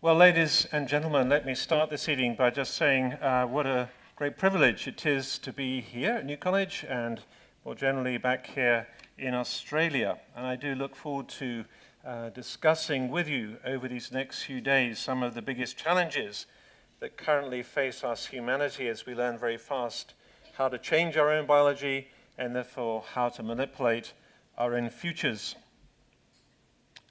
Well, ladies and gentlemen, let me start this evening by just saying what a great privilege it is to be here at New College and more generally back here in Australia. And I do look forward to discussing with you over these next few days some of the biggest challenges that currently face us humanity as we learn very fast how to change our own biology and therefore how to manipulate our own futures.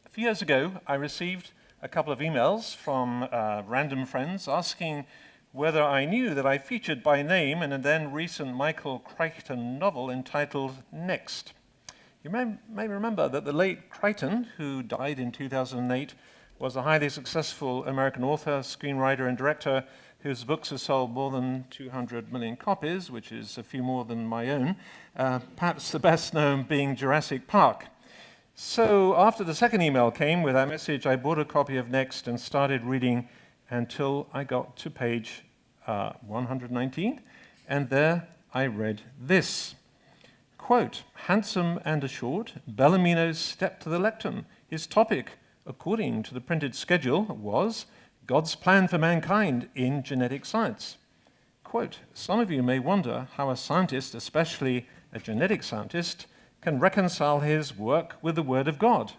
A few years ago, I received a couple of emails from random friends asking whether I knew that I featured by name in a then recent Michael Crichton novel entitled Next. You may remember that the late Crichton, who died in 2008, was a highly successful American author, screenwriter, and director whose books have sold more than 200 million copies, which is a few more than my own, perhaps the best known being Jurassic Park. So after the second email came with that message, I bought a copy of Next and started reading until I got to page 119, and there I read this. Quote, handsome and assured, Bellarmino stepped to the lectern. His topic, according to the printed schedule, was God's plan for mankind in genetic science. Quote, some of you may wonder how a scientist, especially a genetic scientist, can reconcile his work with the Word of God.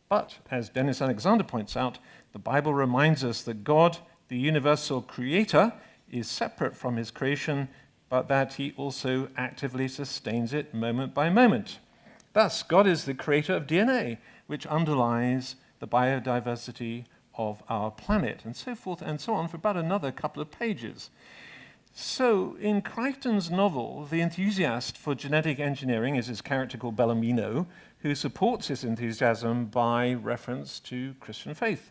But, as Denis points out, the Bible reminds us that God, the universal creator, is separate from his creation, but that he also actively sustains it moment by moment. Thus, God is the creator of DNA, which underlies the biodiversity of our planet, and so forth and so on for about another couple of pages. So, in Crichton's novel, the enthusiast for genetic engineering is his character called Bellarmino, who supports his enthusiasm by reference to Christian faith.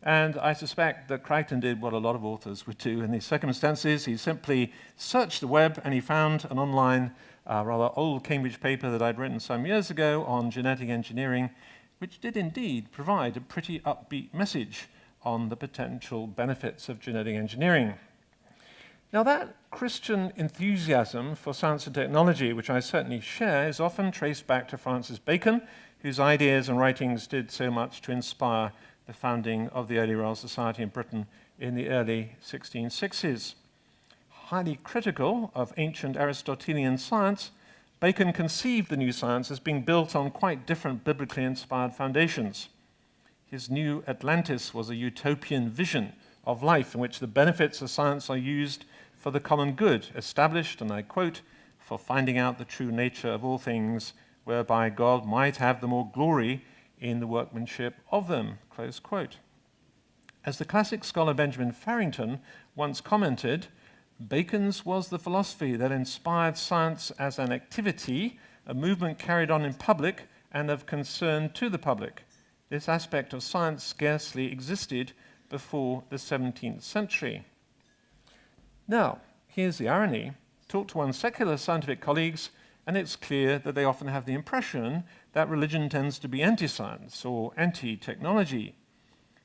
And I suspect that Crichton did what a lot of authors would do in these circumstances. He simply searched the web and he found an online, rather old Cambridge paper that I'd written some years ago on genetic engineering, which did indeed provide a pretty upbeat message on the potential benefits of genetic engineering. Now, that Christian enthusiasm for science and technology, which I certainly share, is often traced back to Francis Bacon, whose ideas and writings did so much to inspire the founding of the early Royal Society in Britain in the early 1660s. Highly critical of ancient Aristotelian science, Bacon conceived the new science as being built on quite different biblically inspired foundations. His new Atlantis was a utopian vision of life in which the benefits of science are used for the common good, established, and I quote, for finding out the true nature of all things, whereby God might have the more glory in the workmanship of them, close quote. As the classic scholar Benjamin Farrington once commented, Bacon's was the philosophy that inspired science as an activity, a movement carried on in public and of concern to the public. This aspect of science scarcely existed before the 17th century. Now, here's the irony. Talk to one's secular scientific colleagues, and it's clear that they often have the impression that religion tends to be anti-science or anti-technology.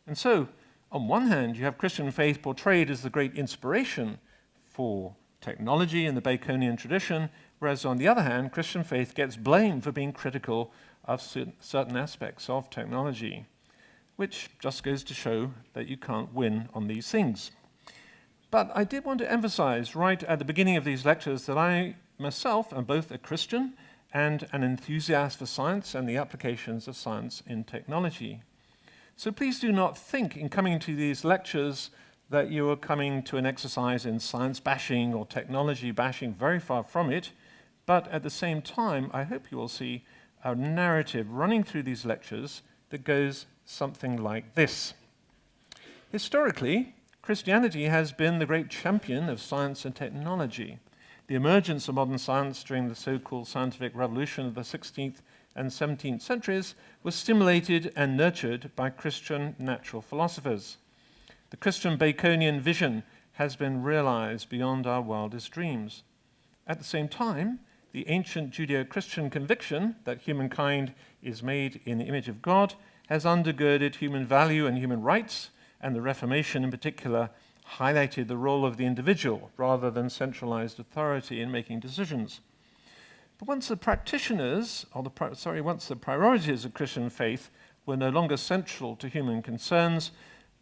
And so, on one hand, you have Christian faith portrayed as the great inspiration for technology in the Baconian tradition, whereas on the other hand, Christian faith gets blamed for being critical of certain aspects of technology, which just goes to show that you can't win on these things. But I did want to emphasize right at the beginning of these lectures that I myself am both a Christian and an enthusiast for science and the applications of science in technology. So please do not think in coming to these lectures that you are coming to an exercise in science bashing or technology bashing, very far from it. But at the same time, I hope you will see a narrative running through these lectures that goes something like this. Historically, Christianity has been the great champion of science and technology. The emergence of modern science during the so-called scientific revolution of the 16th and 17th centuries was stimulated and nurtured by Christian natural philosophers. The Christian Baconian vision has been realized beyond our wildest dreams. At the same time, the ancient Judeo-Christian conviction that humankind is made in the image of God has undergirded human value and human rights, and the Reformation in particular highlighted the role of the individual rather than centralized authority in making decisions. But once the priorities of Christian faith were no longer central to human concerns,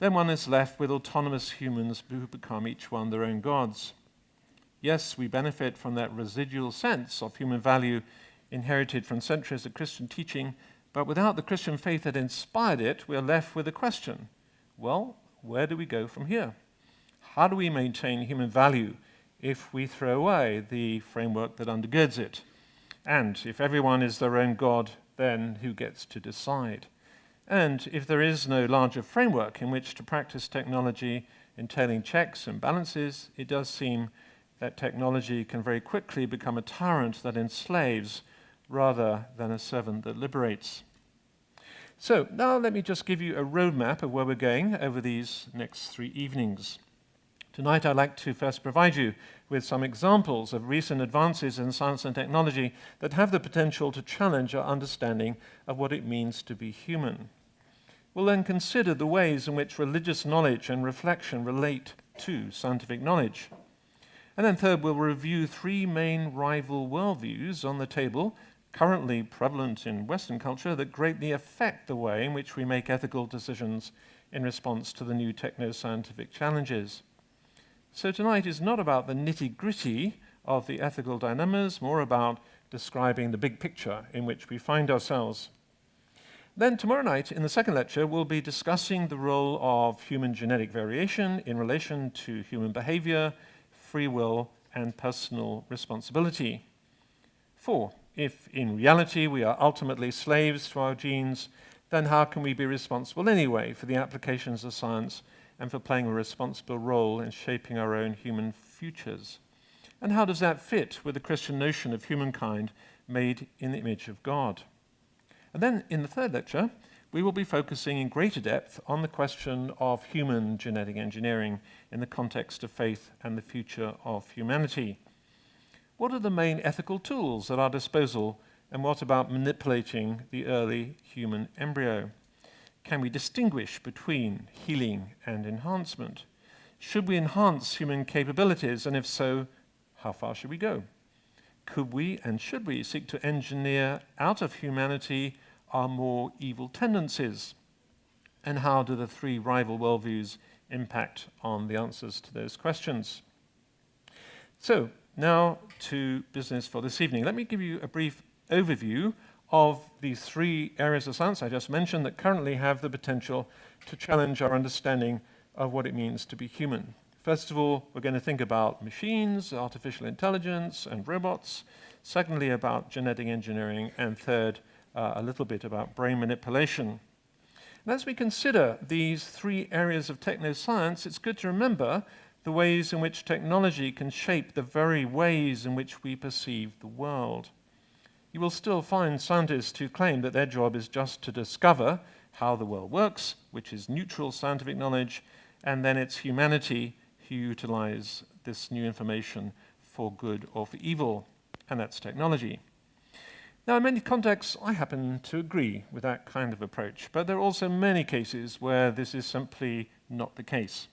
then one is left with autonomous humans who become each one their own gods. Yes, we benefit from that residual sense of human value inherited from centuries of Christian teaching, but without the Christian faith that inspired it, we are left with a question. Well, where do we go from here? How do we maintain human value if we throw away the framework that undergirds it? And if everyone is their own God, then who gets to decide? And if there is no larger framework in which to practice technology entailing checks and balances, it does seem that technology can very quickly become a tyrant that enslaves rather than a servant that liberates. So now let me just give you a roadmap of where we're going over these next 3 evenings. Tonight I'd like to first provide you with some examples of recent advances in science and technology that have the potential to challenge our understanding of what it means to be human. We'll then consider the ways in which religious knowledge and reflection relate to scientific knowledge. And then third, we'll review 3 main rival worldviews on the table, currently prevalent in Western culture, that greatly affect the way in which we make ethical decisions in response to the new techno-scientific challenges. So tonight is not about the nitty-gritty of the ethical dilemmas, more about describing the big picture in which we find ourselves. Then tomorrow night, in the second lecture, we'll be discussing the role of human genetic variation in relation to human behavior, free will, and personal responsibility. 4, if in reality we are ultimately slaves to our genes, then how can we be responsible anyway for the applications of science and for playing a responsible role in shaping our own human futures? And how does that fit with the Christian notion of humankind made in the image of God? And then in the third lecture, we will be focusing in greater depth on the question of human genetic engineering in the context of faith and the future of humanity. What are the main ethical tools at our disposal, and what about manipulating the early human embryo? Can we distinguish between healing and enhancement? Should we enhance human capabilities, and if so, how far should we go? Could we and should we seek to engineer out of humanity our more evil tendencies? And how do the 3 rival worldviews impact on the answers to those questions? So, now to business for this evening. Let me give you a brief overview of these 3 areas of science I just mentioned that currently have the potential to challenge our understanding of what it means to be human. First of all, we're going to think about machines, artificial intelligence, and robots. Secondly, about genetic engineering. And third, a little bit about brain manipulation. And as we consider these 3 areas of technoscience, it's good to remember the ways in which technology can shape the very ways in which we perceive the world. You will still find scientists who claim that their job is just to discover how the world works, which is neutral scientific knowledge, and then it's humanity who utilize this new information for good or for evil, and that's technology. Now, in many contexts, I happen to agree with that kind of approach, but there are also many cases where this is simply not the case.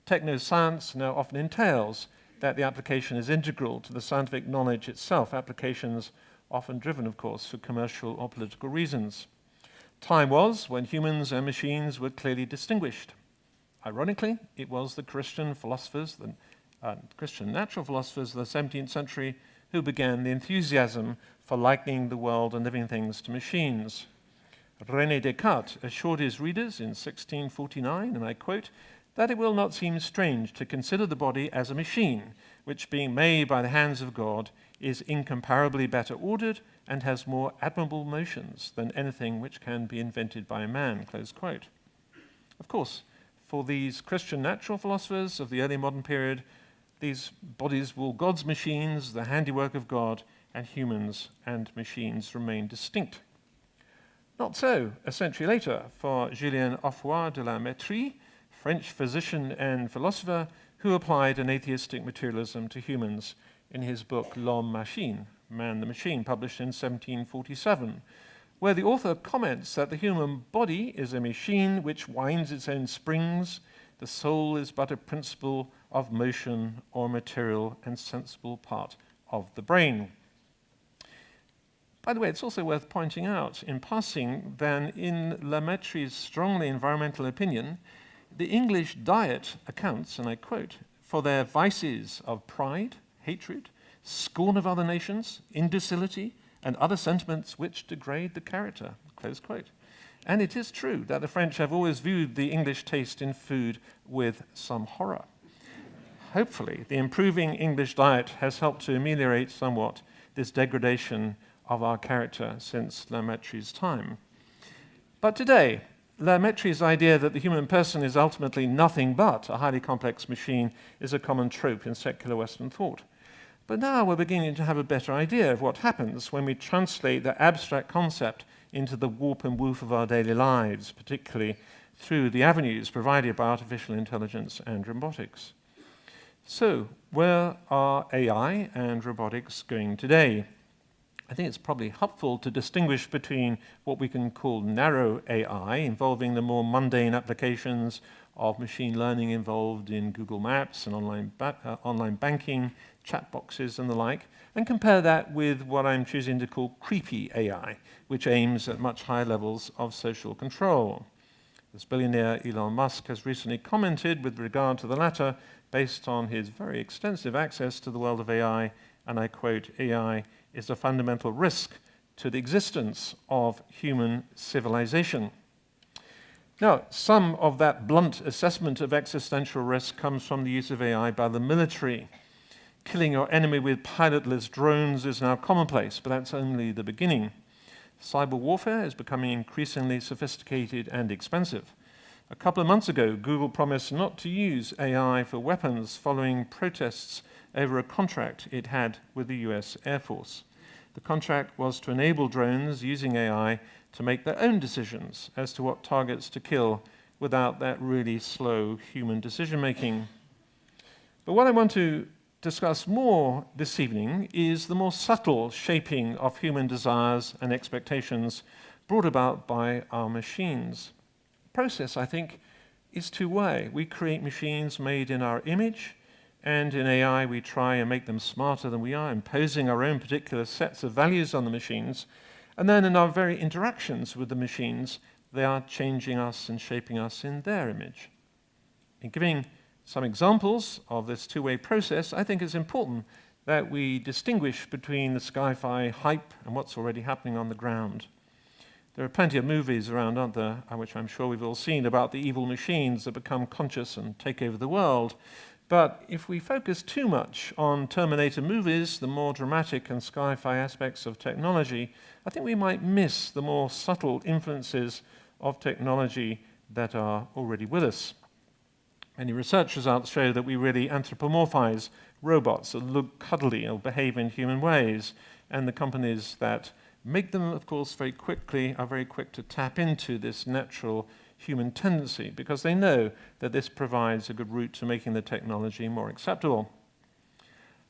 Technoscience now often entails that the application is integral to the scientific knowledge itself, applications often driven, of course, for commercial or political reasons. Time was when humans and machines were clearly distinguished. Ironically, it was the Christian philosophers, the Christian natural philosophers of the 17th century who began the enthusiasm for likening the world and living things to machines. René Descartes assured his readers in 1649, and I quote, that it will not seem strange to consider the body as a machine, which being made by the hands of God is incomparably better ordered and has more admirable motions than anything which can be invented by a man, close quote. Of course, for these Christian natural philosophers of the early modern period, these bodies were God's machines, the handiwork of God, and humans and machines remain distinct. Not so a century later for Julien Offroy de la Métrie, French physician and philosopher who applied an atheistic materialism to humans in his book L'Homme Machine, Man the Machine, published in 1747, where the author comments that the human body is a machine which winds its own springs, the soul is but a principle of motion or material and sensible part of the brain. By the way, it's also worth pointing out in passing that in La Métrie's strongly environmental opinion, the English diet accounts, and I quote, for their vices of pride, hatred, scorn of other nations, imbecility, and other sentiments which degrade the character, close quote. And it is true that the French have always viewed the English taste in food with some horror. Hopefully, the improving English diet has helped to ameliorate somewhat this degradation of our character since La Mettrie's time. But today, La Mettrie's idea that the human person is ultimately nothing but a highly complex machine is a common trope in secular Western thought. But now we're beginning to have a better idea of what happens when we translate the abstract concept into the warp and woof of our daily lives, particularly through the avenues provided by artificial intelligence and robotics. So, where are AI and robotics going today? I think it's probably helpful to distinguish between what we can call narrow AI, involving the more mundane applications of machine learning involved in Google Maps and online banking, chat boxes and the like, and compare that with what I'm choosing to call creepy AI, which aims at much higher levels of social control. As billionaire Elon Musk has recently commented with regard to the latter, based on his very extensive access to the world of AI, and I quote, AI is a fundamental risk to the existence of human civilization. Now, some of that blunt assessment of existential risk comes from the use of AI by the military. Killing your enemy with pilotless drones is now commonplace, but that's only the beginning. Cyber warfare is becoming increasingly sophisticated and expensive. A couple of months ago, Google promised not to use AI for weapons following protests over a contract it had with the US Air Force. The contract was to enable drones using AI to make their own decisions as to what targets to kill without that really slow human decision-making. But what I want to discuss more this evening is the more subtle shaping of human desires and expectations brought about by our machines. The process, I think, is two-way. We create machines made in our image, and in AI we try and make them smarter than we are, imposing our own particular sets of values on the machines, and then in our very interactions with the machines, they are changing us and shaping us in their image. In giving some examples of this two-way process, I think it's important that we distinguish between the sci-fi hype and what's already happening on the ground. There are plenty of movies around, aren't there, which I'm sure we've all seen, about the evil machines that become conscious and take over the world. But if we focus too much on Terminator movies, the more dramatic and sci-fi aspects of technology, I think we might miss the more subtle influences of technology that are already with us. Many research results show that we really anthropomorphize robots that look cuddly or behave in human ways, and the companies that make them, of course, are very quick to tap into this natural human tendency because they know that this provides a good route to making the technology more acceptable.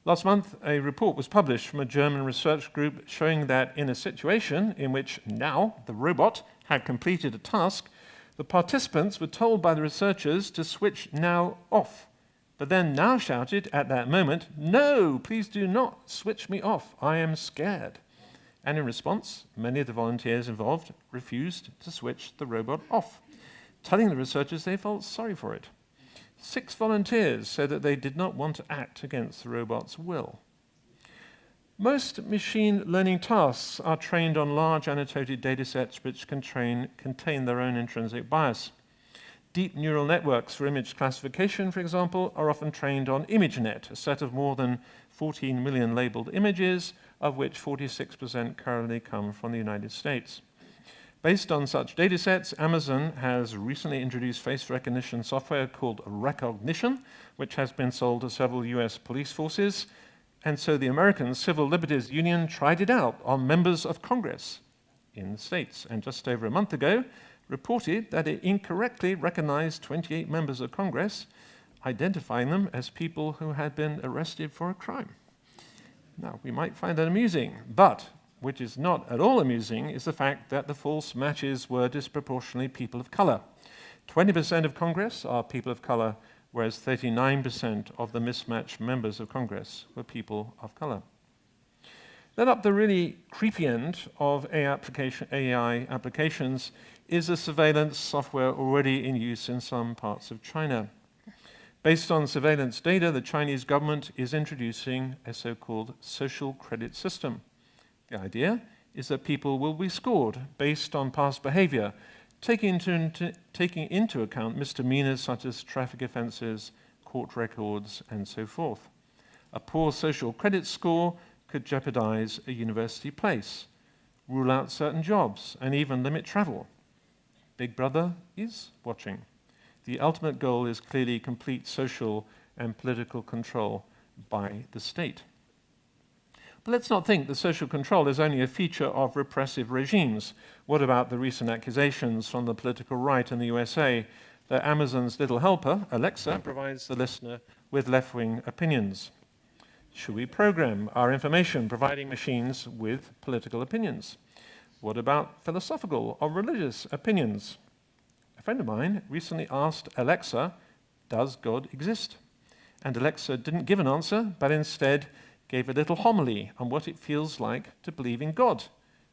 Last month, a report was published from a German research group showing that in a situation in which now the robot had completed a task, the participants were told by the researchers to switch now off, but then now shouted at that moment, "No, please do not switch me off, I am scared." And in response, many of the volunteers involved refused to switch the robot off, telling the researchers they felt sorry for it. 6 volunteers said that they did not want to act against the robot's will. Most machine learning tasks are trained on large annotated datasets which contain their own intrinsic bias. Deep neural networks for image classification, for example, are often trained on ImageNet, a set of more than 14 million labeled images, of which 46% currently come from the United States. Based on such datasets, Amazon has recently introduced face recognition software called Recognition, which has been sold to several US police forces. And so the American Civil Liberties Union tried it out on members of Congress in the States, and just over a month ago reported that it incorrectly recognized 28 members of Congress, identifying them as people who had been arrested for a crime. Now, we might find that amusing, but which is not at all amusing is the fact that the false matches were disproportionately people of color. 20% of Congress are people of color, whereas 39% of the mismatched members of Congress were people of color. Then up the really creepy end of AI applications is the surveillance software already in use in some parts of China. Based on surveillance data, the Chinese government is introducing a so-called social credit system. The idea is that people will be scored based on past behavior, taking into account misdemeanors such as traffic offenses, court records, and so forth. A poor social credit score could jeopardize a university place, rule out certain jobs, and even limit travel. Big Brother is watching. The ultimate goal is clearly complete social and political control by the state. But let's not think that social control is only a feature of repressive regimes. What about the recent accusations from the political right in the USA that Amazon's little helper, Alexa, provides the listener with left-wing opinions? Should we program our information providing machines with political opinions? What about philosophical or religious opinions? A friend of mine recently asked Alexa, does God exist? And Alexa didn't give an answer, but instead gave a little homily on what it feels like to believe in God,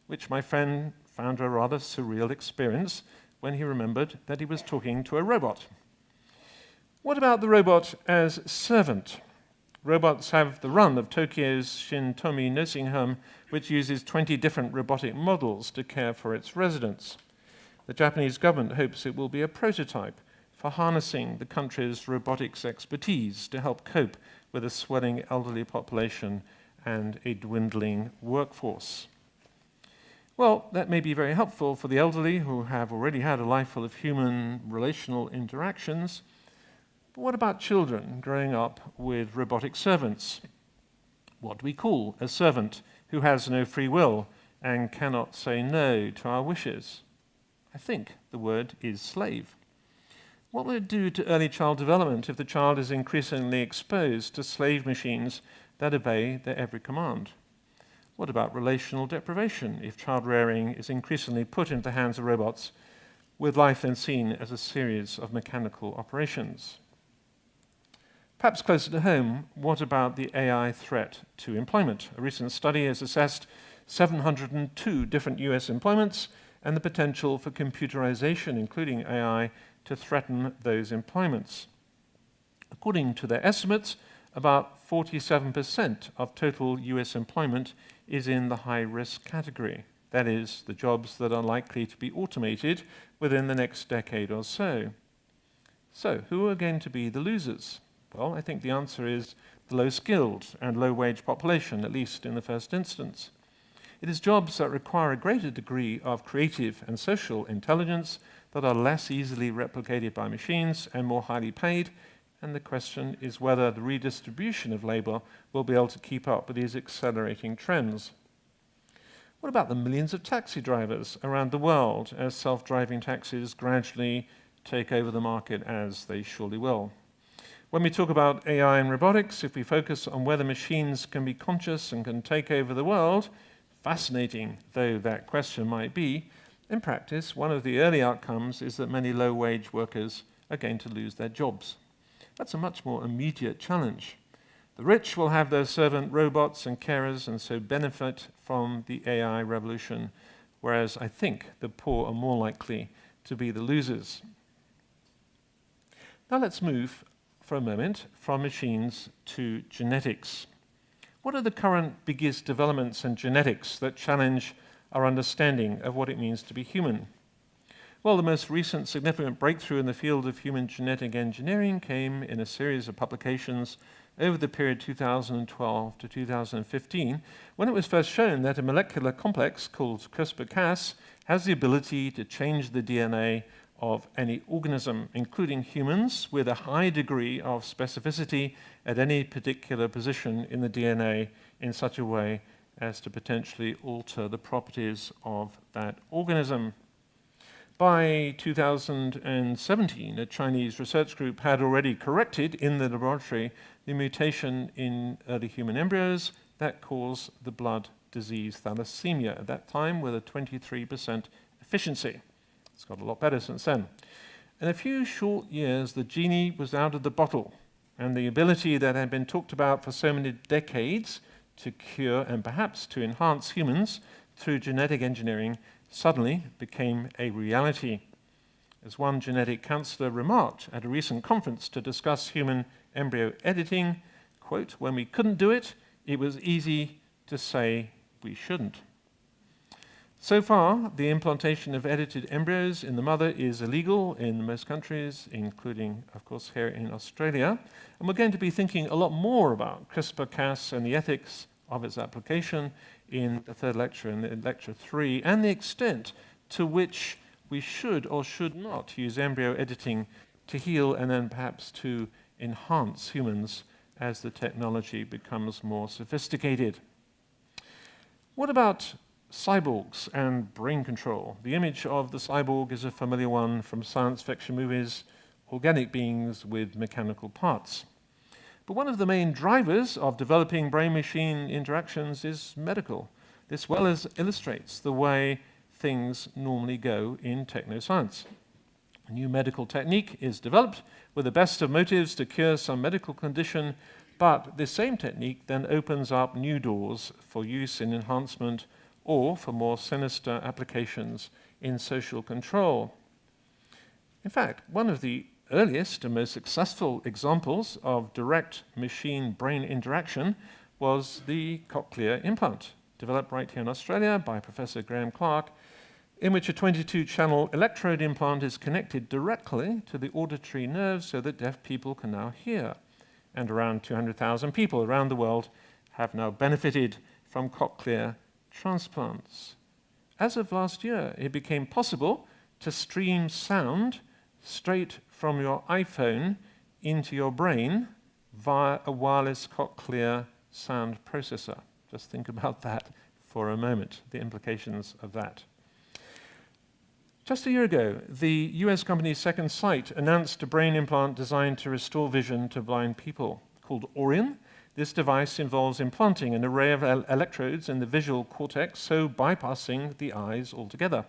which my friend found a rather surreal experience when he remembered that he was talking to a robot. What about the robot as servant? Robots have the run of Tokyo's Shintomi nursing home, which uses 20 different robotic models to care for its residents. The Japanese government hopes it will be a prototype for harnessing the country's robotics expertise to help cope with a swelling elderly population and a dwindling workforce. Well, that may be very helpful for the elderly who have already had a life full of human relational interactions. But what about children growing up with robotic servants? What do we call a servant who has no free will and cannot say no to our wishes? I think the word is slave. What will it do to early child development if the child is increasingly exposed to slave machines that obey their every command? What about relational deprivation if child rearing is increasingly put into the hands of robots, with life then seen as a series of mechanical operations? Perhaps closer to home, what about the AI threat to employment? A recent study has assessed 702 different US employments and the potential for computerization, including AI, to threaten those employments. According to their estimates, about 47% of total US employment is in the high-risk category. That is, the jobs that are likely to be automated within the next decade or so. So, who are going to be the losers? Well, I think the answer is the low-skilled and low-wage population, at least in the first instance. It is jobs that require a greater degree of creative and social intelligence that are less easily replicated by machines and more highly paid, and the question is whether the redistribution of labor will be able to keep up with these accelerating trends. What about the millions of taxi drivers around the world as self-driving taxis gradually take over the market, as they surely will? When we talk about AI and robotics, if we focus on whether machines can be conscious and can take over the world, fascinating though that question might be, in practice, one of the early outcomes is that many low-wage workers are going to lose their jobs. That's a much more immediate challenge. The rich will have their servant robots and carers and so benefit from the AI revolution, whereas I think the poor are more likely to be the losers. Now let's move for a moment from machines to genetics. What are the current biggest developments in genetics that challenge our understanding of what it means to be human? Well, the most recent significant breakthrough in the field of human genetic engineering came in a series of publications over the period 2012 to 2015, when it was first shown that a molecular complex called CRISPR-Cas has the ability to change the DNA of any organism, including humans, with a high degree of specificity at any particular position in the DNA in such a way as to potentially alter the properties of that organism. By 2017, a Chinese research group had already corrected in the laboratory the mutation in early human embryos that caused the blood disease thalassemia, at that time with a 23% efficiency. It's got a lot better since then. In a few short years, the genie was out of the bottle, and the ability that had been talked about for so many decades to cure and perhaps to enhance humans through genetic engineering suddenly became a reality. As one genetic counselor remarked at a recent conference to discuss human embryo editing, quote, "When we couldn't do it, it was easy to say we shouldn't." So far, the implantation of edited embryos in the mother is illegal in most countries, including, of course, here in Australia. And we're going to be thinking a lot more about CRISPR-Cas and the ethics of its application in the third lecture, in lecture 3, and the extent to which we should or should not use embryo editing to heal and then perhaps to enhance humans as the technology becomes more sophisticated. What about cyborgs and brain control? The image of the cyborg is a familiar one from science fiction movies, organic beings with mechanical parts. But one of the main drivers of developing brain-machine interactions is medical. This well illustrates the way things normally go in technoscience. A new medical technique is developed with the best of motives to cure some medical condition, but this same technique then opens up new doors for use in enhancement or for more sinister applications in social control. In fact, one of the earliest and most successful examples of direct machine-brain interaction was the cochlear implant, developed right here in Australia by Professor Graham Clark, in which a 22-channel electrode implant is connected directly to the auditory nerves so that deaf people can now hear. And around 200,000 people around the world have now benefited from cochlear transplants. As of last year, it became possible to stream sound straight from your iPhone into your brain via a wireless cochlear sound processor. Just think about that for a moment, the implications of that. Just a year ago, the US company Second Sight announced a brain implant designed to restore vision to blind people. Called Orion, this device involves implanting an array of electrodes in the visual cortex, so bypassing the eyes altogether.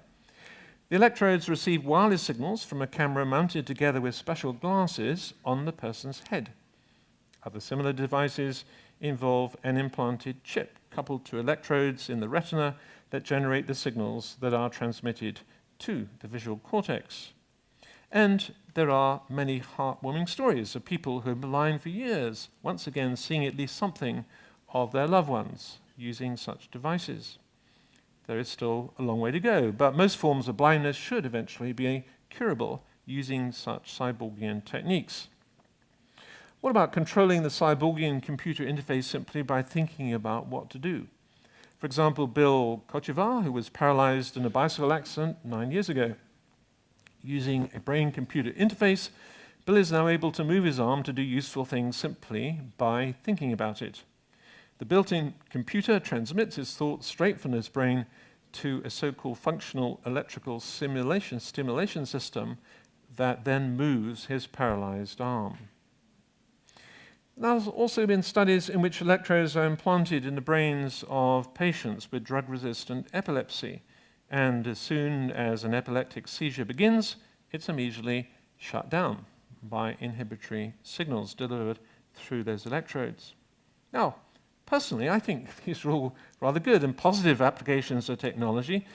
The electrodes receive wireless signals from a camera mounted together with special glasses on the person's head. Other similar devices involve an implanted chip coupled to electrodes in the retina that generate the signals that are transmitted to the visual cortex. And there are many heartwarming stories of people who have been blind for years, once again seeing at least something of their loved ones using such devices. There is still a long way to go, but most forms of blindness should eventually be curable using such cyborgian techniques. What about controlling the cyborgian computer interface simply by thinking about what to do? For example, Bill Kochevar, who was paralyzed in a bicycle accident 9 years ago. Using a brain-computer interface, Bill is now able to move his arm to do useful things simply by thinking about it. The built-in computer transmits his thoughts straight from his brain to a so-called functional electrical stimulation system that then moves his paralyzed arm. There have also been studies in which electrodes are implanted in the brains of patients with drug-resistant epilepsy, and as soon as an epileptic seizure begins, it's immediately shut down by inhibitory signals delivered through those electrodes. Now, personally, I think these are all rather good and positive applications of technology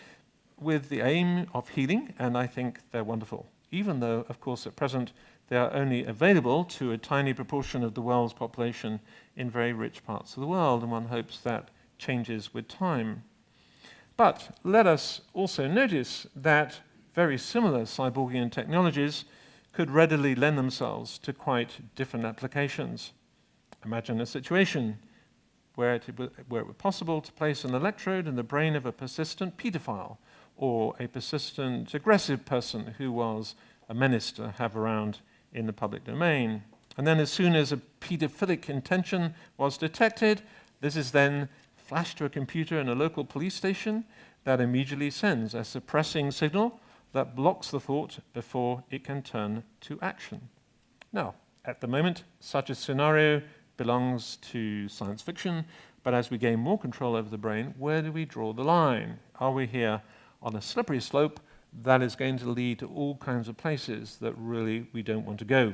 with the aim of healing, and I think they're wonderful, even though, of course, at present, they are only available to a tiny proportion of the world's population in very rich parts of the world, and one hopes that changes with time. But let us also notice that very similar cyborgian technologies could readily lend themselves to quite different applications. Imagine a situation where it were possible to place an electrode in the brain of a persistent pedophile or a persistent aggressive person who was a menace to have around in the public domain. And then as soon as a pedophilic intention was detected, this is then flashed to a computer in a local police station that immediately sends a suppressing signal that blocks the thought before it can turn to action. Now, at the moment, such a scenario belongs to science fiction, but as we gain more control over the brain, where do we draw the line? Are we here on a slippery slope that is going to lead to all kinds of places that really we don't want to go?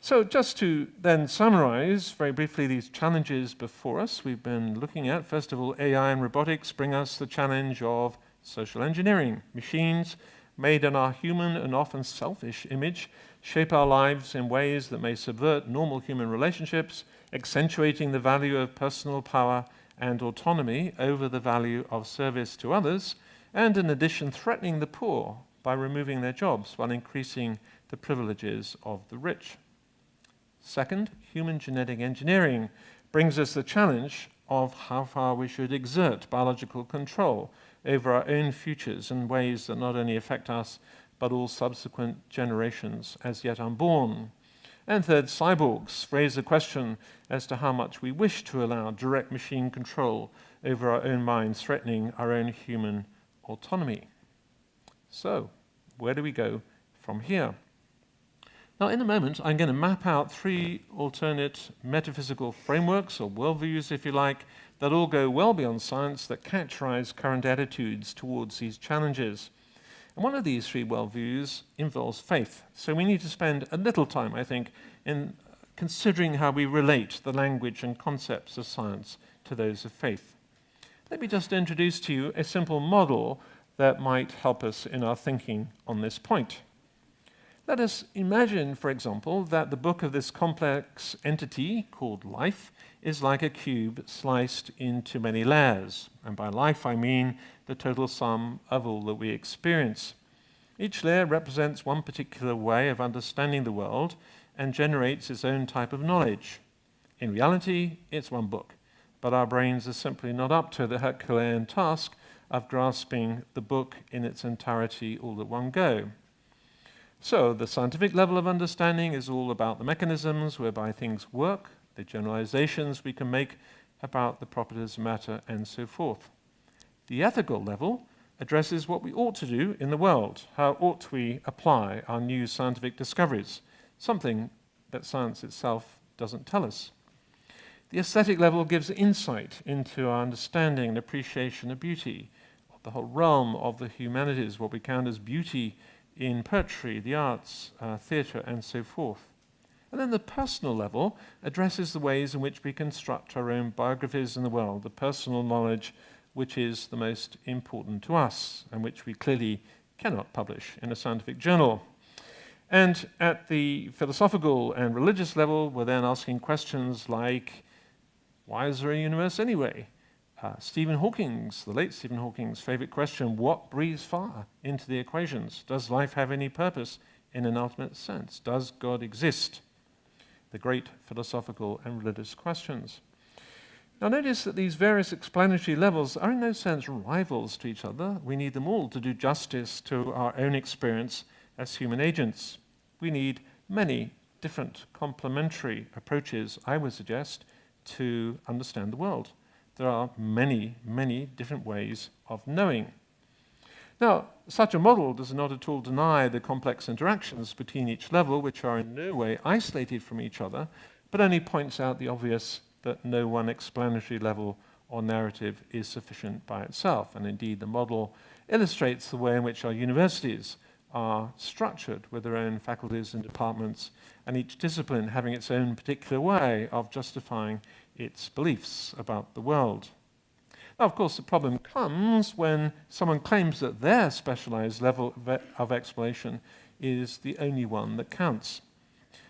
So just to then summarize very briefly these challenges before us, we've been looking at, first of all, AI and robotics bring us the challenge of social engineering. Machines made in our human and often selfish image shape our lives in ways that may subvert normal human relationships, accentuating the value of personal power and autonomy over the value of service to others, and in addition threatening the poor by removing their jobs while increasing the privileges of the rich. Second, human genetic engineering brings us the challenge of how far we should exert biological control over our own futures in ways that not only affect us, but all subsequent generations as yet unborn. And third, cyborgs raise the question as to how much we wish to allow direct machine control over our own minds, threatening our own human autonomy. So, where do we go from here? Now, in a moment, I'm going to map out 3 alternate metaphysical frameworks, or worldviews, if you like, that all go well beyond science, that characterize current attitudes towards these challenges. And one of these 3 worldviews involves faith. So we need to spend a little time, I think, in considering how we relate the language and concepts of science to those of faith. Let me just introduce to you a simple model that might help us in our thinking on this point. Let us imagine, for example, that the book of this complex entity called life is like a cube sliced into many layers. And by life, I mean the total sum of all that we experience. Each layer represents one particular way of understanding the world and generates its own type of knowledge. In reality, it's one book, but our brains are simply not up to the Herculean task of grasping the book in its entirety all at one go. So the scientific level of understanding is all about the mechanisms whereby things work, the generalizations we can make about the properties of matter, and so forth. The ethical level addresses what we ought to do in the world. How ought we apply our new scientific discoveries? Something that science itself doesn't tell us. The aesthetic level gives insight into our understanding and appreciation of beauty, of the whole realm of the humanities, what we count as beauty in poetry, the arts, theatre, and so forth. And then the personal level addresses the ways in which we construct our own biographies in the world, the personal knowledge which is the most important to us, and which we clearly cannot publish in a scientific journal. And at the philosophical and religious level, we're then asking questions like, why is there a universe anyway? Stephen Hawking's, the late Stephen Hawking's favorite question, what breathes fire into the equations? Does life have any purpose in an ultimate sense? Does God exist? The great philosophical and religious questions. Now notice that these various explanatory levels are in no sense rivals to each other. We need them all to do justice to our own experience as human agents. We need many different complementary approaches, I would suggest, to understand the world. There are many, many different ways of knowing. Now, such a model does not at all deny the complex interactions between each level, which are in no way isolated from each other, but only points out the obvious that no one explanatory level or narrative is sufficient by itself. And indeed, the model illustrates the way in which our universities are structured with their own faculties and departments, and each discipline having its own particular way of justifying its beliefs about the world. Now, of course, the problem comes when someone claims that their specialized level of explanation is the only one that counts.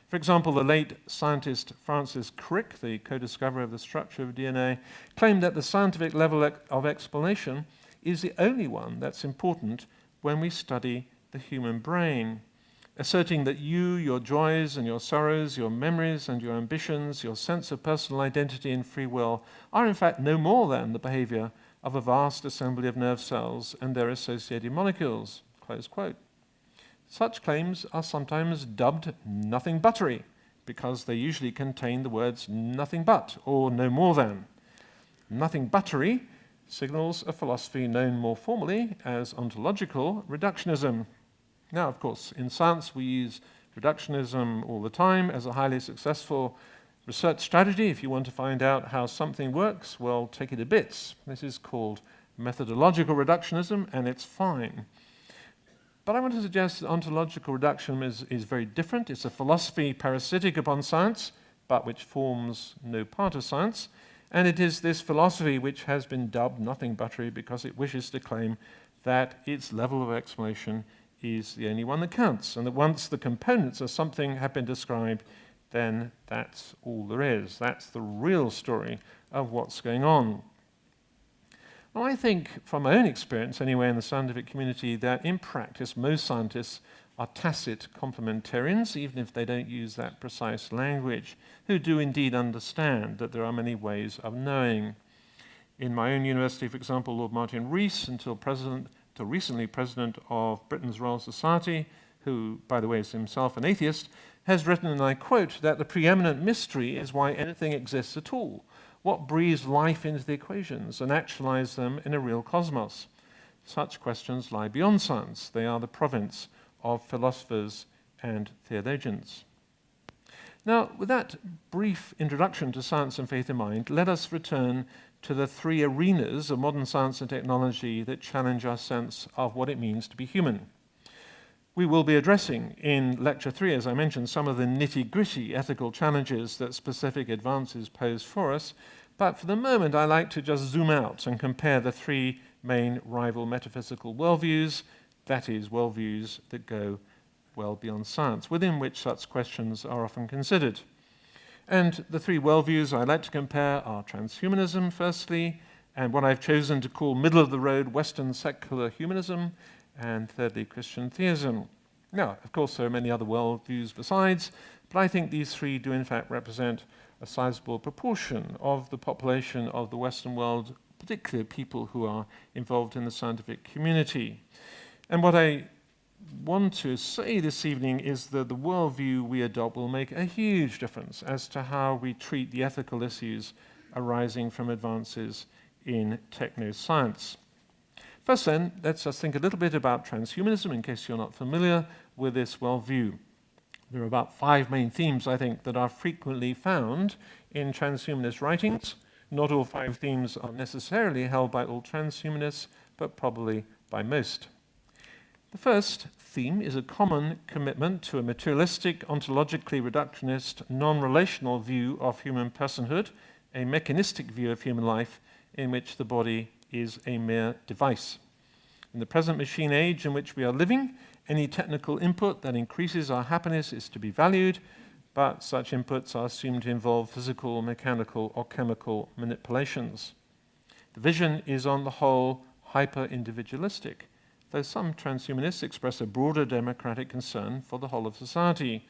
For example, the late scientist Francis Crick, the co-discoverer of the structure of DNA, claimed that the scientific level of explanation is the only one that's important when we study the human brain, asserting that you, your joys and your sorrows, your memories and your ambitions, your sense of personal identity and free will are in fact no more than the behavior of a vast assembly of nerve cells and their associated molecules, close quote. Such claims are sometimes dubbed nothing buttery because they usually contain the words nothing but or no more than. Nothing buttery signals a philosophy known more formally as ontological reductionism. Now, of course, in science we use reductionism all the time as a highly successful research strategy. If you want to find out how something works, well, take it to bits. This is called methodological reductionism, and it's fine. But I want to suggest that ontological reductionism is very different. It's a philosophy parasitic upon science, but which forms no part of science. And it is this philosophy which has been dubbed nothing buttery because it wishes to claim that its level of explanation is the only one that counts, and that once the components of something have been described, then that's all there is. That's the real story of what's going on. Well, I think, from my own experience anyway in the scientific community, that in practice most scientists are tacit complementarians, even if they don't use that precise language, who do indeed understand that there are many ways of knowing. In my own university, for example, Lord Martin Rees, until recently president of Britain's Royal Society, who, by the way, is himself an atheist, has written, and I quote, that the preeminent mystery is why anything exists at all. What breathes life into the equations and actualizes them in a real cosmos? Such questions lie beyond science. They are the province of philosophers and theologians. Now, with that brief introduction to science and faith in mind, let us return to the three arenas of modern science and technology that challenge our sense of what it means to be human. We will be addressing in Lecture 3, as I mentioned, some of the nitty-gritty ethical challenges that specific advances pose for us, but for the moment I like to just zoom out and compare the three main rival metaphysical worldviews, that is, worldviews that go well beyond science, within which such questions are often considered. And the three worldviews I like to compare are transhumanism, firstly, and what I've chosen to call middle-of-the-road Western secular humanism, and thirdly, Christian theism. Now, of course, there are many other worldviews besides, but I think these three do in fact represent a sizable proportion of the population of the Western world, particularly people who are involved in the scientific community. And what I want to say this evening is that the worldview we adopt will make a huge difference as to how we treat the ethical issues arising from advances in technoscience. First then, let's just think a little bit about transhumanism, in case you're not familiar with this worldview. There are about 5 main themes, I think, that are frequently found in transhumanist writings. Not all 5 themes are necessarily held by all transhumanists, but probably by most. The first theme is a common commitment to a materialistic, ontologically reductionist, non-relational view of human personhood, a mechanistic view of human life in which the body is a mere device. In the present machine age in which we are living, any technical input that increases our happiness is to be valued, but such inputs are assumed to involve physical, mechanical, or chemical manipulations. The vision is on the whole hyper-individualistic, though some transhumanists express a broader democratic concern for the whole of society.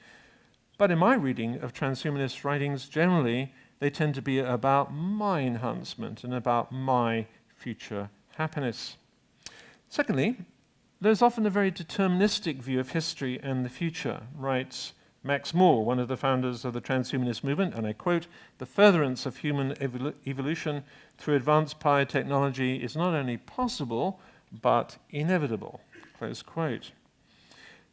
But in my reading of transhumanist writings, generally, they tend to be about my enhancement and about my future happiness. Secondly, there's often a very deterministic view of history and the future, writes Max Moore, one of the founders of the transhumanist movement, and I quote, "The furtherance of human evolution through advanced biotechnology is not only possible, but inevitable," close quote.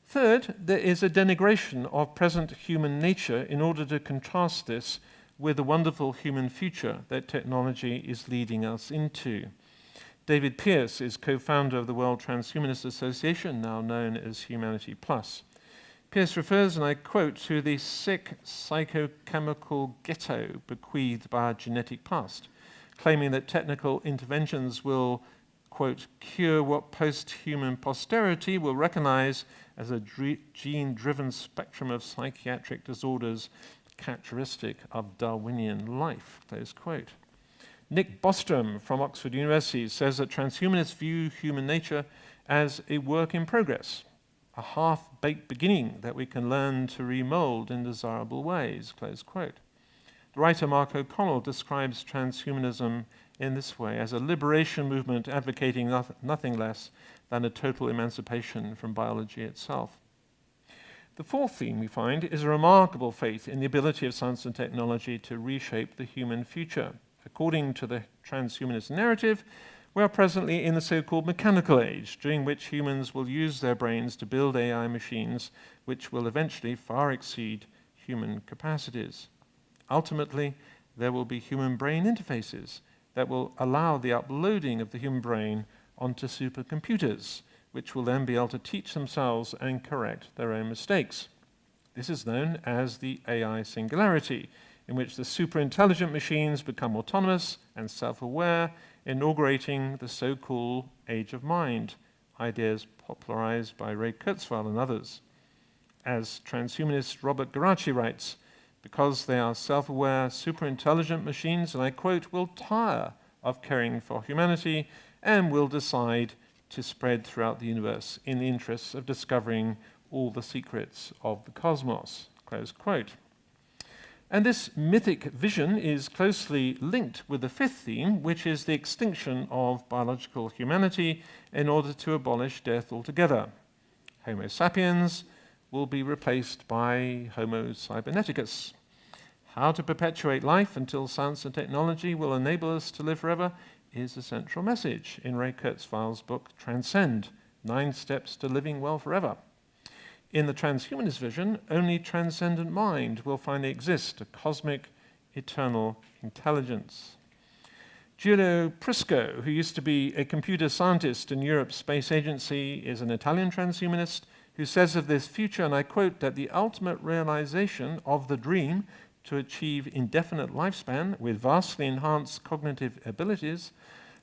Third, there is a denigration of present human nature in order to contrast this with the wonderful human future that technology is leading us into. David Pearce is co-founder of the World Transhumanist Association, now known as Humanity Plus. Pearce refers, and I quote, to the sick psychochemical ghetto bequeathed by our genetic past, claiming that technical interventions will, quote, cure what post-human posterity will recognize as a gene-driven spectrum of psychiatric disorders characteristic of Darwinian life, close quote. Nick Bostrom from Oxford University says that transhumanists view human nature as a work in progress, a half-baked beginning that we can learn to remold in desirable ways, close quote. The writer Mark O'Connell describes transhumanism in this way as a liberation movement advocating nothing less than a total emancipation from biology itself. The fourth theme we find is a remarkable faith in the ability of science and technology to reshape the human future. According to the transhumanist narrative, we are presently in the so-called mechanical age, during which humans will use their brains to build AI machines which will eventually far exceed human capacities. Ultimately, there will be human brain interfaces that will allow the uploading of the human brain onto supercomputers, which will then be able to teach themselves and correct their own mistakes. This is known as the AI singularity, in which the super-intelligent machines become autonomous and self-aware, inaugurating the so-called age of mind, ideas popularized by Ray Kurzweil and others. As transhumanist Robert Geraci writes, because they are self-aware, super-intelligent machines, and I quote, will tire of caring for humanity and will decide to spread throughout the universe in the interests of discovering all the secrets of the cosmos, close quote. And this mythic vision is closely linked with the fifth theme, which is the extinction of biological humanity in order to abolish death altogether. Homo sapiens will be replaced by Homo cyberneticus. How to perpetuate life until science and technology will enable us to live forever is the central message in Ray Kurzweil's book, Transcend, 9 Steps to Living Well Forever. In the transhumanist vision, only transcendent mind will finally exist, a cosmic, eternal intelligence. Giulio Prisco, who used to be a computer scientist in Europe's space agency, is an Italian transhumanist who says of this future, and I quote, that the ultimate realization of the dream to achieve indefinite lifespan with vastly enhanced cognitive abilities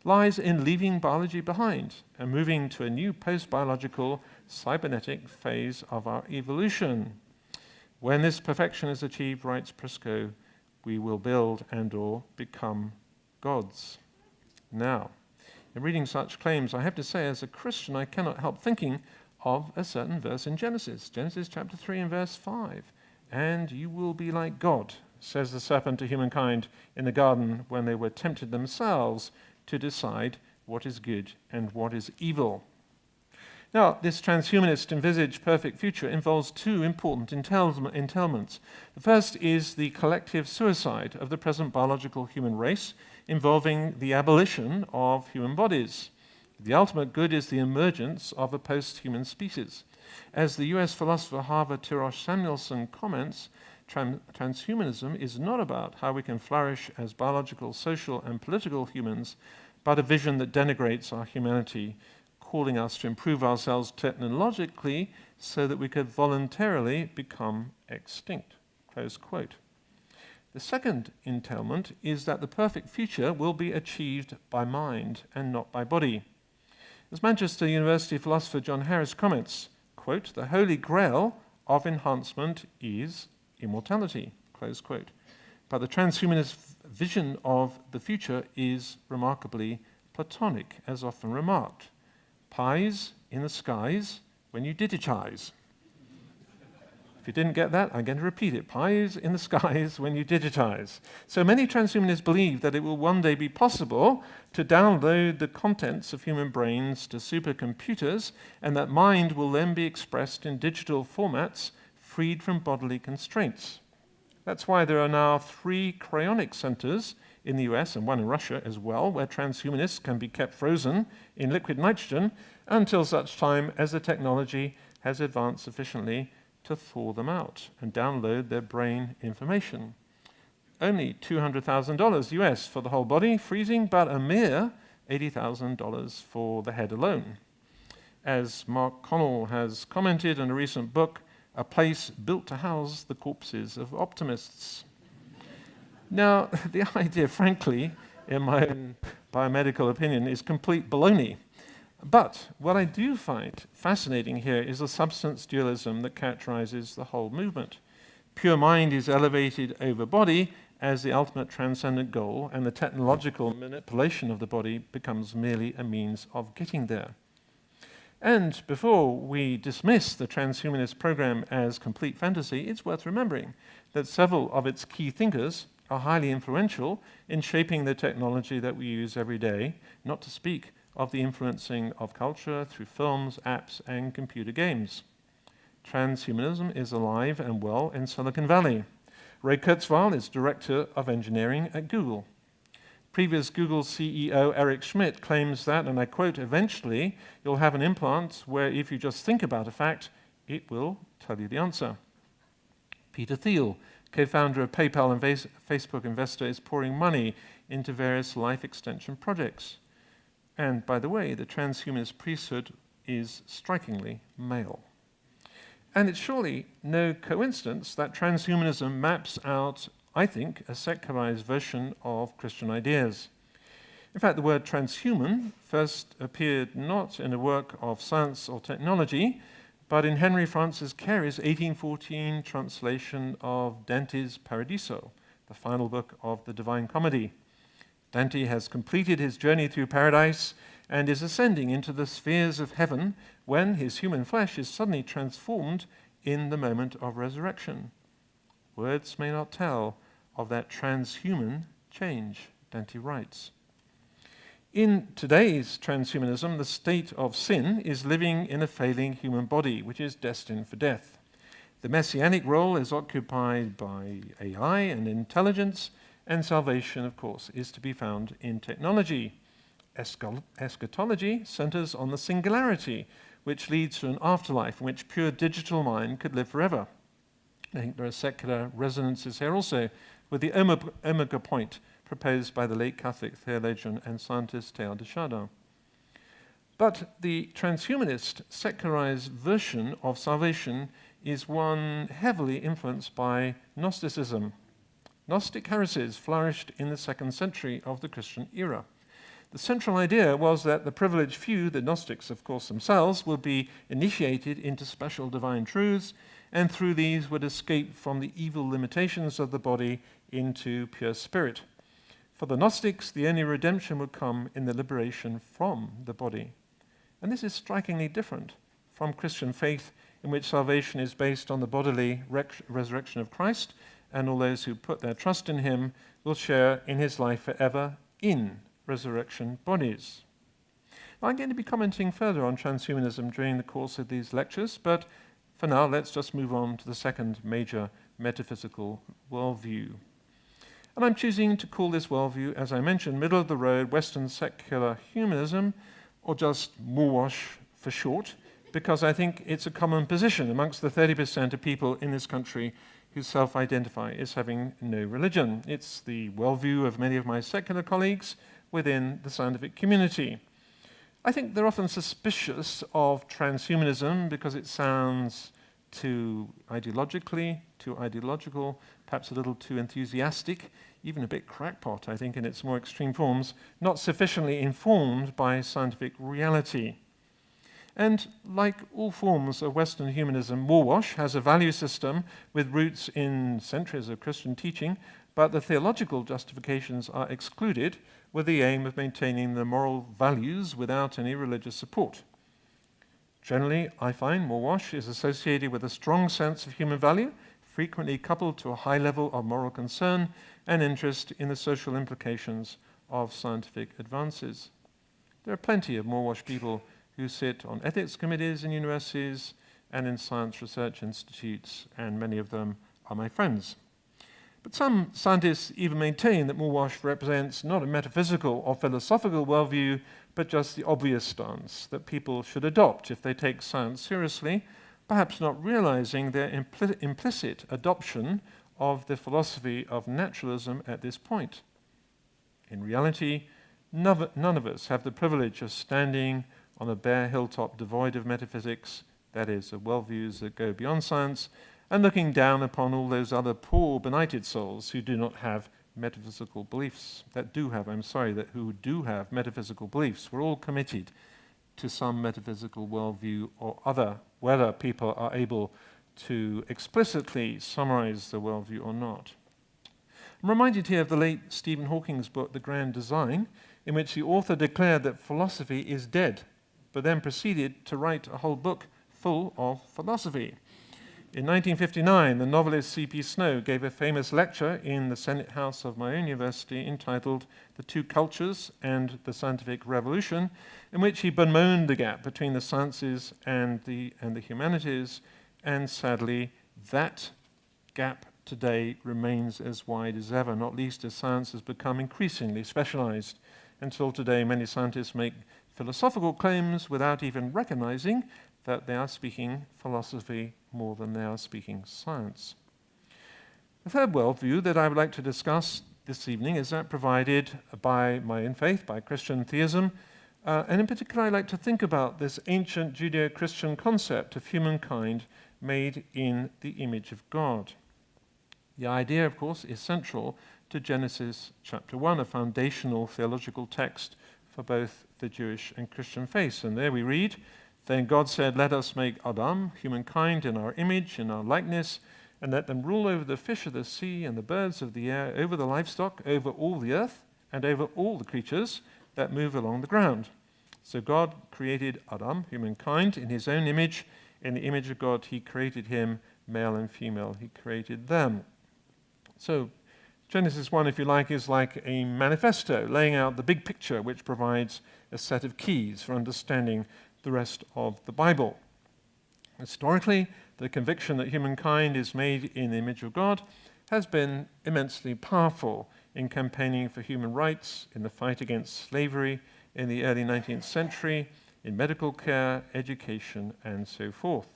lies in leaving biology behind and moving to a new post-biological cybernetic phase of our evolution. When this perfection is achieved, writes Prisco, we will build and/or become gods. Now, in reading such claims, I have to say, as a Christian, I cannot help thinking of a certain verse in Genesis chapter 3 and verse 5. And you will be like God, says the serpent to humankind in the garden when they were tempted themselves to decide what is good and what is evil. Now, this transhumanist envisaged perfect future involves 2 important entailments. The first is the collective suicide of the present biological human race, involving the abolition of human bodies. The ultimate good is the emergence of a post-human species. As the US philosopher Harvard Tirosh Samuelson comments, transhumanism is not about how we can flourish as biological, social, and political humans, but a vision that denigrates our humanity, calling us to improve ourselves technologically so that we could voluntarily become extinct. Close quote. The second entailment is that the perfect future will be achieved by mind and not by body. As Manchester University philosopher John Harris comments, quote, the holy grail of enhancement is immortality, close quote. But the transhumanist vision of the future is remarkably Platonic, as often remarked. Pies in the skies when you digitize. If you didn't get that, I'm going to repeat it. Pies in the skies when you digitize. So many transhumanists believe that it will one day be possible to download the contents of human brains to supercomputers, and that mind will then be expressed in digital formats freed from bodily constraints. That's why there are now 3 cryonic centers in the US and 1 in Russia as well, where transhumanists can be kept frozen in liquid nitrogen until such time as the technology has advanced sufficiently to thaw them out and download their brain information. Only $200,000 US for the whole body freezing, but a mere $80,000 for the head alone. As Mark Connell has commented in a recent book, a place built to house the corpses of optimists. Now, the idea, frankly, in my own biomedical opinion, is complete baloney. But what I do find fascinating here is the substance dualism that characterizes the whole movement. Pure mind is elevated over body as the ultimate transcendent goal, and the technological manipulation of the body becomes merely a means of getting there. And before we dismiss the transhumanist program as complete fantasy, it's worth remembering that several of its key thinkers are highly influential in shaping the technology that we use every day, not to speak of the influencing of culture through films, apps, and computer games. Transhumanism is alive and well in Silicon Valley. Ray Kurzweil is Director of Engineering at Google. Previous Google CEO Eric Schmidt claims that, and I quote, eventually you'll have an implant where if you just think about a fact, it will tell you the answer. Peter Thiel, co-founder of PayPal and Facebook investor, is pouring money into various life extension projects. And by the way, the transhumanist priesthood is strikingly male. And it's surely no coincidence that transhumanism maps out, I think, a secularized version of Christian ideas. In fact, the word transhuman first appeared not in a work of science or technology, but in Henry Francis Carey's 1814 translation of Dante's Paradiso, the final book of the Divine Comedy. Dante has completed his journey through paradise and is ascending into the spheres of heaven when his human flesh is suddenly transformed in the moment of resurrection. Words may not tell of that transhuman change, Dante writes. In today's transhumanism, the state of sin is living in a failing human body, which is destined for death. The messianic role is occupied by AI and intelligence, and salvation, of course, is to be found in technology. Eschatology centers on the singularity, which leads to an afterlife in which pure digital mind could live forever. I think there are secular resonances here also with the omega point proposed by the late Catholic theologian and scientist Teilhard de Chardin. But the transhumanist secularized version of salvation is one heavily influenced by Gnosticism. Gnostic heresies flourished in the 2nd century of the Christian era. The central idea was that the privileged few, the Gnostics of course themselves, would be initiated into special divine truths, and through these would escape from the evil limitations of the body into pure spirit. For the Gnostics, the only redemption would come in the liberation from the body. And this is strikingly different from Christian faith, in which salvation is based on the bodily resurrection of Christ, and all those who put their trust in him will share in his life forever in resurrection bodies. Now, I'm going to be commenting further on transhumanism during the course of these lectures, but for now, let's just move on to the second major metaphysical worldview. And I'm choosing to call this worldview, as I mentioned, middle-of-the-road Western secular humanism, or just Moorwash for short, because I think it's a common position amongst the 30% of people in this country who self-identify as having no religion. It's the worldview of many of my secular colleagues within the scientific community. I think they're often suspicious of transhumanism because it sounds too ideological, perhaps a little too enthusiastic, even a bit crackpot, I think, in its more extreme forms, not sufficiently informed by scientific reality. And like all forms of Western humanism, Moorwash has a value system with roots in centuries of Christian teaching, but the theological justifications are excluded with the aim of maintaining the moral values without any religious support. Generally, I find Moorwash is associated with a strong sense of human value, frequently coupled to a high level of moral concern and interest in the social implications of scientific advances. There are plenty of Moorwash people who sit on ethics committees in universities and in science research institutes, and many of them are my friends. But some scientists even maintain that Moorwash represents not a metaphysical or philosophical worldview, but just the obvious stance that people should adopt if they take science seriously, perhaps not realizing their implicit adoption of the philosophy of naturalism at this point. In reality, none of us have the privilege of standing on a bare hilltop devoid of metaphysics, that is, of worldviews that go beyond science, and looking down upon all those other poor, benighted souls who do not have metaphysical beliefs, who do have metaphysical beliefs. We're all committed to some metaphysical worldview or other, whether people are able to explicitly summarize the worldview or not. I'm reminded here of the late Stephen Hawking's book, The Grand Design, in which the author declared that philosophy is dead, but then proceeded to write a whole book full of philosophy. In 1959, the novelist C.P. Snow gave a famous lecture in the Senate House of my own university entitled The Two Cultures and the Scientific Revolution, in which he bemoaned the gap between the sciences and the humanities, and sadly, that gap today remains as wide as ever, not least as science has become increasingly specialized. Until today, many scientists make philosophical claims without even recognizing that they are speaking philosophy more than they are speaking science. The third worldview that I would like to discuss this evening is that provided by my own faith, by Christian theism, And in particular, I like to think about this ancient Judeo-Christian concept of humankind made in the image of God. The idea, of course, is central to Genesis chapter 1, a foundational theological text for both the Jewish and Christian faiths. And there we read, "Then God said, 'Let us make Adam, humankind, in our image, in our likeness, and let them rule over the fish of the sea and the birds of the air, over the livestock, over all the earth, and over all the creatures that move along the ground.' So God created Adam, humankind, in his own image. In the image of God he created him, male and female he created them." So Genesis 1, if you like, is like a manifesto laying out the big picture which provides a set of keys for understanding the rest of the Bible. Historically, the conviction that humankind is made in the image of God has been immensely powerful in campaigning for human rights, in the fight against slavery in the early 19th century, in medical care, education, and so forth.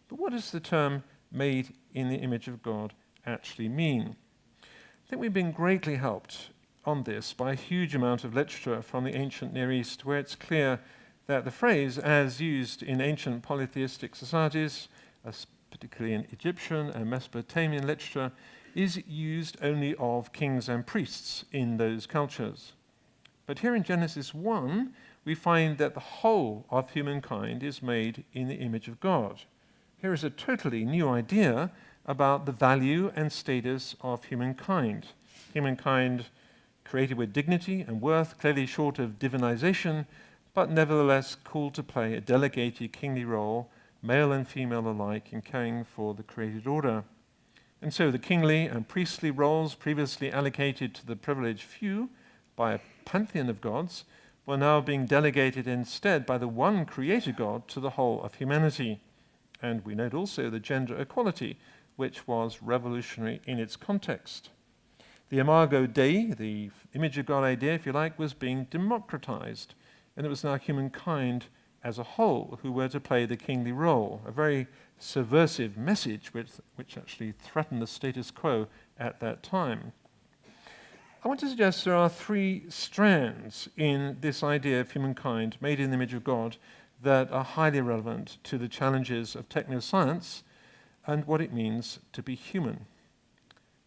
But what does the term "made in the image of God" actually mean? I think we've been greatly helped on this by a huge amount of literature from the ancient Near East, where it's clear that the phrase, as used in ancient polytheistic societies, particularly in Egyptian and Mesopotamian literature, is used only of kings and priests in those cultures. But here in Genesis 1, we find that the whole of humankind is made in the image of God. Here is a totally new idea about the value and status of humankind. Humankind created with dignity and worth, clearly short of divinization, but nevertheless called to play a delegated kingly role, male and female alike, in caring for the created order. And so the kingly and priestly roles previously allocated to the privileged few by a pantheon of gods were now being delegated instead by the one creator God to the whole of humanity. And we note also the gender equality, which was revolutionary in its context. The imago Dei, the image of God idea, if you like, was being democratized, and it was now humankind as a whole who were to play the kingly role, a very subversive message which actually threatened the status quo at that time. I want to suggest there are three strands in this idea of humankind made in the image of God that are highly relevant to the challenges of technoscience and what it means to be human.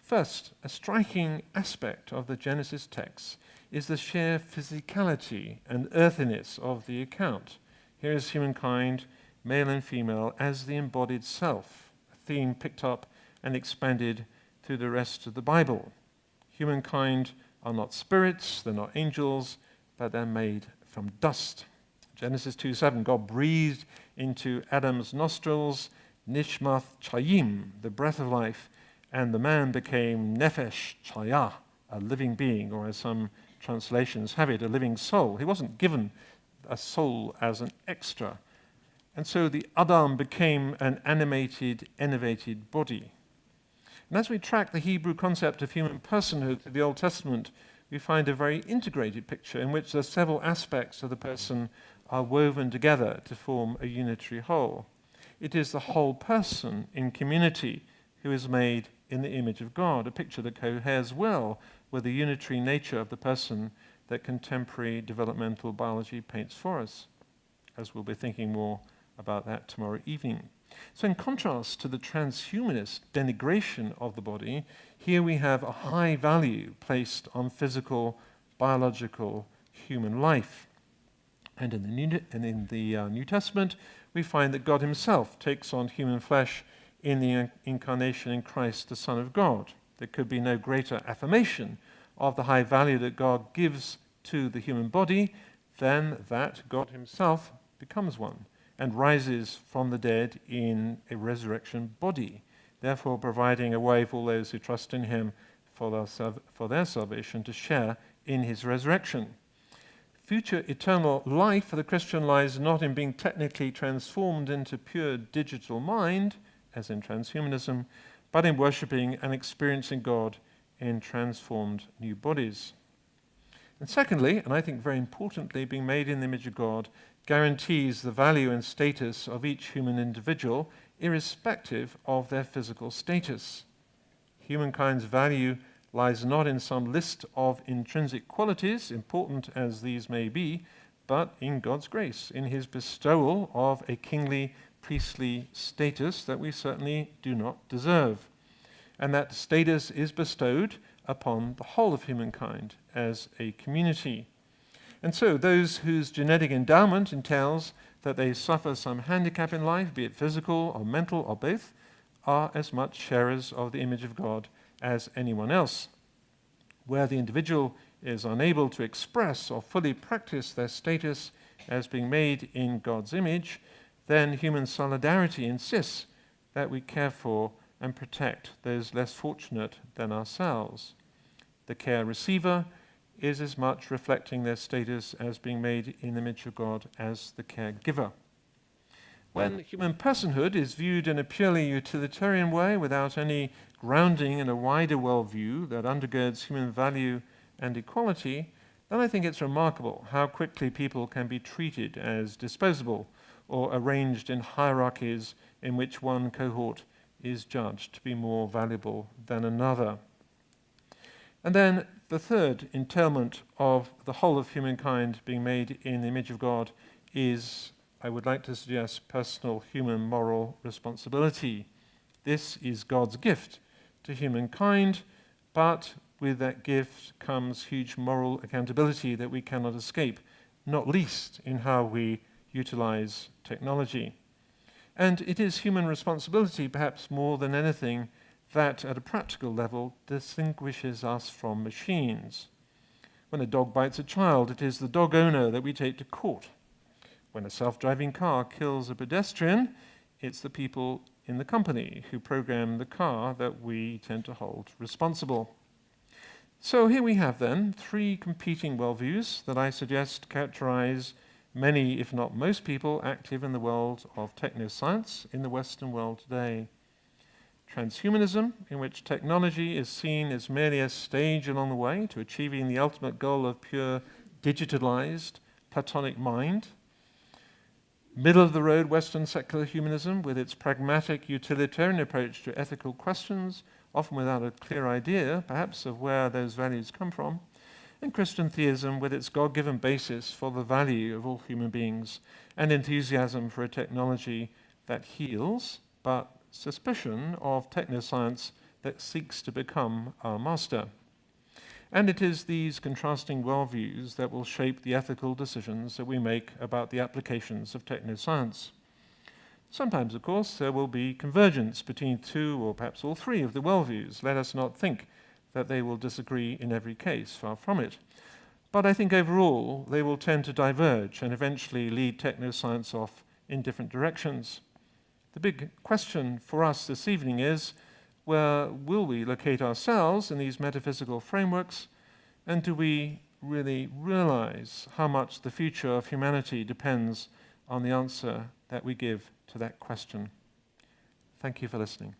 First, a striking aspect of the Genesis text is the sheer physicality and earthiness of the account. Here is humankind, male and female, as the embodied self, a theme picked up and expanded through the rest of the Bible. Humankind are not spirits, they're not angels, but they're made from dust. Genesis 2:7, God breathed into Adam's nostrils Nishmath Chayim, the breath of life, and the man became Nefesh Chaya, a living being, or as some translations have it, a living soul. He wasn't given a soul as an extra. And so the Adam became an animated, innovated body. And as we track the Hebrew concept of human personhood through the Old Testament, we find a very integrated picture in which the several aspects of the person are woven together to form a unitary whole. It is the whole person in community who is made in the image of God, a picture that coheres well with the unitary nature of the person that contemporary developmental biology paints for us, as we'll be thinking more about that tomorrow evening. So in contrast to the transhumanist denigration of the body, here we have a high value placed on physical, biological, human life. And in the New Testament, we find that God himself takes on human flesh in the incarnation in Christ, the Son of God. There could be no greater affirmation of the high value that God gives to the human body than that God himself becomes one and rises from the dead in a resurrection body, therefore providing a way for all those who trust in him for their salvation to share in his resurrection. Future eternal life for the Christian lies not in being technically transformed into pure digital mind, as in transhumanism, but in worshipping and experiencing God in transformed new bodies. And secondly, and I think very importantly, being made in the image of God guarantees the value and status of each human individual, irrespective of their physical status. Humankind's value lies not in some list of intrinsic qualities, important as these may be, but in God's grace, in his bestowal of a kingly, priestly status that we certainly do not deserve. And that status is bestowed upon the whole of humankind as a community. And so those whose genetic endowment entails that they suffer some handicap in life, be it physical or mental or both, are as much sharers of the image of God as anyone else. Where the individual is unable to express or fully practice their status as being made in God's image, then human solidarity insists that we care for and protect those less fortunate than ourselves. The care receiver is as much reflecting their status as being made in the image of God as the caregiver. When human personhood is viewed in a purely utilitarian way without any grounding in a wider worldview that undergirds human value and equality, then I think it's remarkable how quickly people can be treated as disposable or arranged in hierarchies in which one cohort is judged to be more valuable than another. And then the third entailment of the whole of humankind being made in the image of God is, I would like to suggest, personal human moral responsibility. This is God's gift to humankind, but with that gift comes huge moral accountability that we cannot escape, not least in how we utilize technology. And it is human responsibility, perhaps more than anything, that at a practical level distinguishes us from machines. When a dog bites a child, it is the dog owner that we take to court. When a self-driving car kills a pedestrian, it's the people in the company who program the car that we tend to hold responsible. So here we have then three competing worldviews that I suggest characterize many, if not most people, active in the world of technoscience in the Western world today. Transhumanism, in which technology is seen as merely a stage along the way to achieving the ultimate goal of pure digitalized Platonic mind. Middle-of-the-road Western secular humanism with its pragmatic utilitarian approach to ethical questions, often without a clear idea, perhaps, of where those values come from. And Christian theism with its God-given basis for the value of all human beings and enthusiasm for a technology that heals, but suspicion of technoscience that seeks to become our master. And it is these contrasting worldviews that will shape the ethical decisions that we make about the applications of technoscience. Sometimes, of course, there will be convergence between two or perhaps all three of the worldviews. Let us not think that they will disagree in every case, far from it. But I think overall they will tend to diverge and eventually lead technoscience off in different directions. The big question for us this evening is, where will we locate ourselves in these metaphysical frameworks, and do we really realize how much the future of humanity depends on the answer that we give to that question? Thank you for listening.